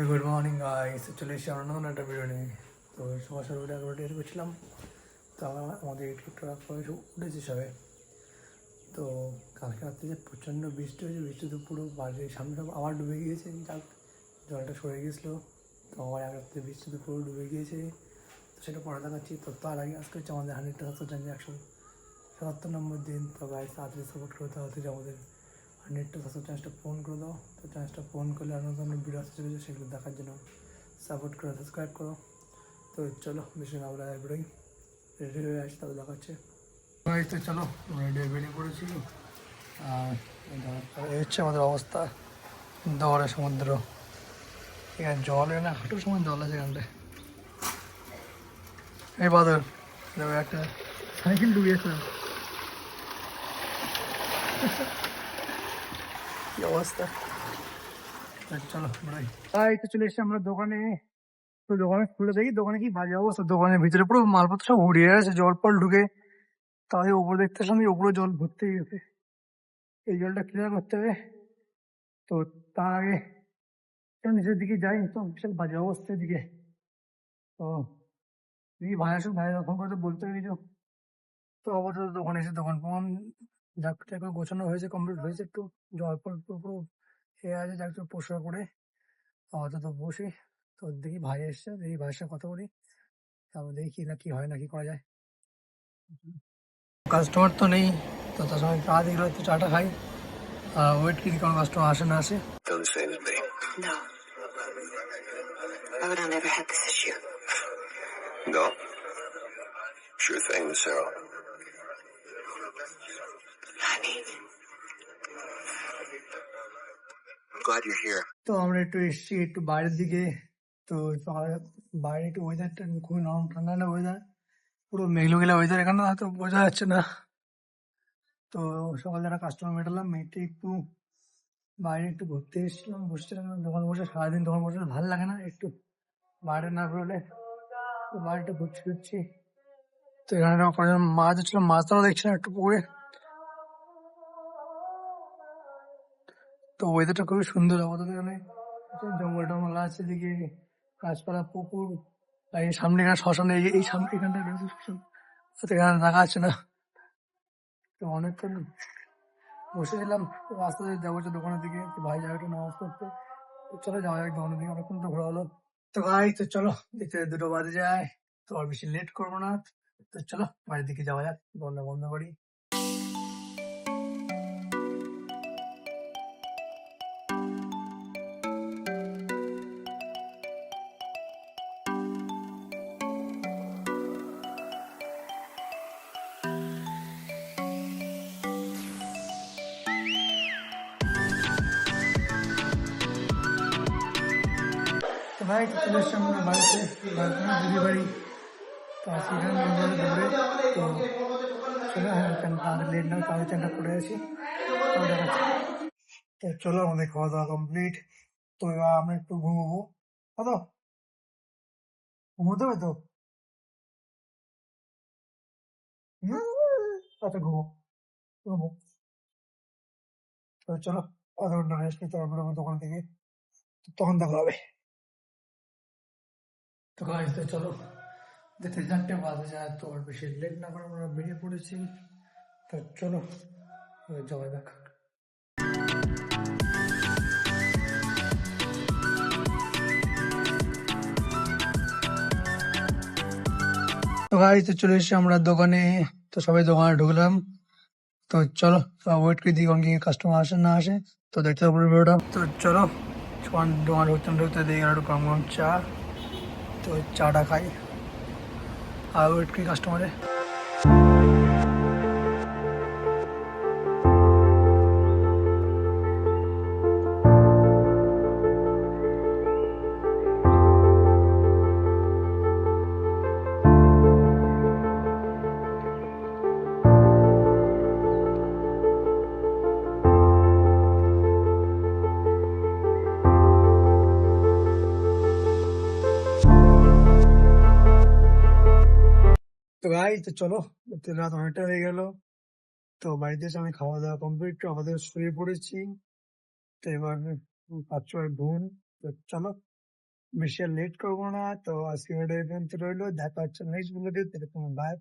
Good morning guys, চলে এসেছি আমরা নতুন একটা ভিডিও নিয়ে। তো সকাল সকাল উঠে একবার রেডি করছিলাম। তো আমাদের একটু উঠেছি সবে। তো কালকে রাত্রে যে প্রচণ্ড বৃষ্টি হয়েছে, বৃষ্টিতে পুরো বাড়ির সামনে সব আবার ডুবে গিয়েছে। যাক, জলটা সরে গেছিলো। তো আমার এক রাত্রে বৃষ্টিতে পুরো ডুবে গিয়েছে। তো সেটা পরে দেখাচ্ছি। তো তার আগে আজকে হচ্ছে আমাদের 100,000 ট্রান্সফার 177 নম্বর দিন। তো গাইস তাড়াতাড়ি সাপোর্ট করে তাড়াতাড়ি আমাদের 100,000 চ্যানেলটা ফোন করে দাও। তো চ্যানেলটা ফোন করলে আর নতুন ভিডিও আসতে চলেছে, সেগুলো দেখার জন্য সাপোর্ট করো, সাবস্ক্রাইব করো। তো চলো বেশি না বলে বেরোই, রেডি হয়ে আসি, তাহলে দেখাচ্ছে। তো চলো রেডি বেরিয়ে পড়েছি। আর এই হচ্ছে আমাদের অবস্থা, দৌড়ে সমুদ্র। এখানে জল না, হাঁটুর সময় জল আছে এখানটায়। এই বাদল দেখো, একটা সাইকেল ডুবিয়েছে। কি অবস্থা। চলো বেরোই। তাই তো চলে এসেছি আমরা দোকানে। তো দোকানে খুলে দেখি দোকানে কি বাজে অবস্থা। দোকানের ভিতরে পুরো মালপত্র সব উড়িয়ে গেছে, জল ফল ঢুকে। তাই উপরে দেখতে আসলাম, উপরে জল ভর্তি হয়ে গেছে। এই জলটা ক্লিয়ার করতে হবে। তো তার আগে নিচের দিকে যাই। তো বিশাল বাজে অবস্থা এদিকে। তো দেখি ভাই আসুন, ভাই ফোন করে তো বলতে কিছু। তো আপাতত দোকানে এসে দোকান ফোন যাক টাকা গোছানো হয়েছে, কমপ্লিট হয়েছে। একটু জল ফল পুরো এ আছে, যাক একটু পরিষ্কার করে আপাতত বসি। তো দেখি ভাই এসছে, দেখি ভাইয়ের সাথে কথা বলি। তারপর দেখি কি না কি হয়, না কি করা যায়। কাস্টমার তো নেই, তো তার সঙ্গে চা দিল, একটু চাটা খাই। ওয়েট করি কারণ কাস্টমার আসে না আসে। Feel the same as me. No. Why would I never have this issue? No. Sure thing, Miss Sarah. Honey. I'm glad you're here. তো আমরা একটু এসছি একটু বাইরের দিকে। তো সকালে বাইরে একটু ওয়েদারটা খুবই নরম ঠান্ডা না ওয়েদার, পুরো মেঘলো গেলা ওয়েদার। এখানে হয়তো বোঝা যাচ্ছে না। তো সকালে একটা কাস্টমার মেটালাম, মেটে একটু বাইরে একটু ঘুরতে এসেছিলাম, বসছিলাম দোকান বসে। সারাদিন দোকান বসে ভালো লাগে না, একটু বাইরে না বেরোলে। তো বাইরেটা ঘুরছি ঘুরছি। তো এখানে কয়েকজন মাছ হচ্ছিল, মাছ ধরা দেখছিলাম একটু পুকুরে। তো ওয়েদারটা খুবই সুন্দর আপাতত। এখানে জঙ্গল টঙ্গল আছে, এদিকে গাছপালা, পুকুর। আর এই সামনে এখানে শ্মশান, এই সামনে এখানটা রয়েছে শ্মশান। তো এখানে দেখা যাচ্ছে না। তো অনেকক্ষণ বসেছিলাম। তো রাস্তা দিয়ে যাবো হচ্ছে দোকানের দিকে। তো ভাই যাবে একটু নামাজ পড়তে। তো চলো যাওয়া যাক দোকানের দিকে, অনেকক্ষণ তো ঘোরা হলো। তো ভাই তো চলো, দেখতে 2টো বাজে যায়। তো আর বেশি লেট করবো না। তো চলো বাড়ির দিকে যাওয়া যাক, দোকানটা বন্ধ করি। তো ভাই তো চলে এসছি আমরা বাড়িতে, দিদি বাড়ি। তো আজকে এখানে মন্দিরে দৌড়ে। তো চলো, হ্যাঁ তাদের লেট না, তাদের চ্যানটা করে আছি। তো দেখাচ্ছি। তো চলো আমাদের খাওয়া দাওয়া কমপ্লিট। তো এবার আমরা একটু ঘুমোবো। কত ঘুমোতে হবে তো? আচ্ছা ঘুমো, ঘুমো। তো চলো 0.5 ঘন্টা রেস্ট নিতে পারবো আমার দোকান থেকে। তখন দেখা হবে। তো গাইস তো চলো, দেখতে 4টে বাজে যায়। তো আর বেশি লেট না করে আমরা বেরিয়ে পড়েছি। তো চলো যাওয়া যাক। তো গাইস তো চলে এসেছি আমরা দোকানে। তো সবাই দোকানে ঢুকলাম। তো চলো ওয়েট করে দিই কারণ কি কাস্টমার আসে না আসে। তো দেখতে হবে ভিডিওটা। তো চলো দোকান ঢুকতে দিই আর একটু গরম গরম চা। তো চাটা খাই আর ওয়েট করি কাস্টমারে। তো ভাই তো চলো, দেখতে রাত অনেকটা হয়ে গেল। তো বাড়িতে এসে আমি খাওয়া দাওয়া কমপ্লিট, আমাদের শুয়ে পড়েছি। তো এবার পাচ্ছ ঘুম। তো চলো বেশি আর লেট করবো না, তো আজকে ভিডিও এই পর্যন্ত রইলো, দেখা হচ্ছে নেক্সট ভিডিওতে, বাই।